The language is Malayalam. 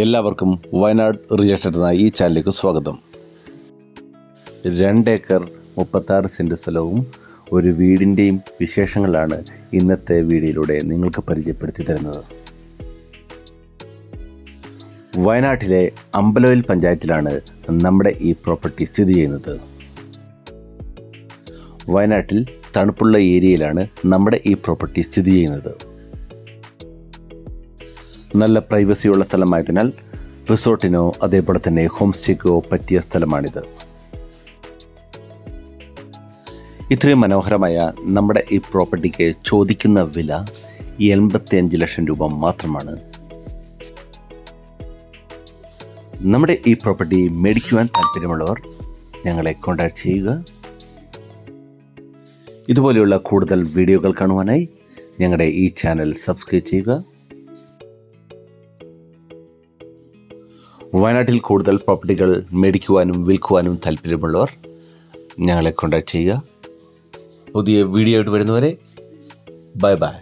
എല്ലാവർക്കും വയനാട് റിയൽ എസ്റ്റേറ്റ് എന്ന ഈ ചാനലിലേക്ക് സ്വാഗതം. 2 ഏക്കർ 36 സെൻറ്റ് സ്ഥലവും ഒരു വീടിൻ്റെയും വിശേഷങ്ങളാണ് ഇന്നത്തെ വീഡിയോയിലൂടെ നിങ്ങൾക്ക് പരിചയപ്പെടുത്തി തരുന്നത്. വയനാട്ടിലെ അമ്പലവയൽ പഞ്ചായത്തിലാണ് നമ്മുടെ ഈ പ്രോപ്പർട്ടി സ്ഥിതി ചെയ്യുന്നത്. വയനാട്ടിൽ തണുപ്പുള്ള ഏരിയയിലാണ് നമ്മുടെ ഈ പ്രോപ്പർട്ടി സ്ഥിതി ചെയ്യുന്നത്. നല്ല പ്രൈവസിയുള്ള സ്ഥലമായതിനാൽ റിസോർട്ടിനോ അതേപോലെ തന്നെ ഹോം സ്റ്റേക്കോ പറ്റിയ സ്ഥലമാണിത്. ഇത്രയും മനോഹരമായ നമ്മുടെ ഈ പ്രോപ്പർട്ടിക്ക് ചോദിക്കുന്ന വില 85 ലക്ഷം രൂപ മാത്രമാണ്. നമ്മുടെ ഈ പ്രോപ്പർട്ടി മേടിക്കുവാൻ താല്പര്യമുള്ളവർ ഞങ്ങളെ കോൺടാക്ട് ചെയ്യുക. ഇതുപോലെയുള്ള കൂടുതൽ വീഡിയോകൾ കാണുവാനായി ഞങ്ങളുടെ ഈ ചാനൽ സബ്സ്ക്രൈബ് ചെയ്യുക. വയനാട്ടിൽ കൂടുതൽ പ്രോപ്പർട്ടികൾ മേടിക്കുവാനും വിൽക്കുവാനും താല്പര്യമുള്ളവർ ഞങ്ങളെ കോൺടാക്ട് ചെയ്യുക. പുതിയ വീഡിയോ ആയിട്ട് വരുന്നവരെ ബൈ ബൈ.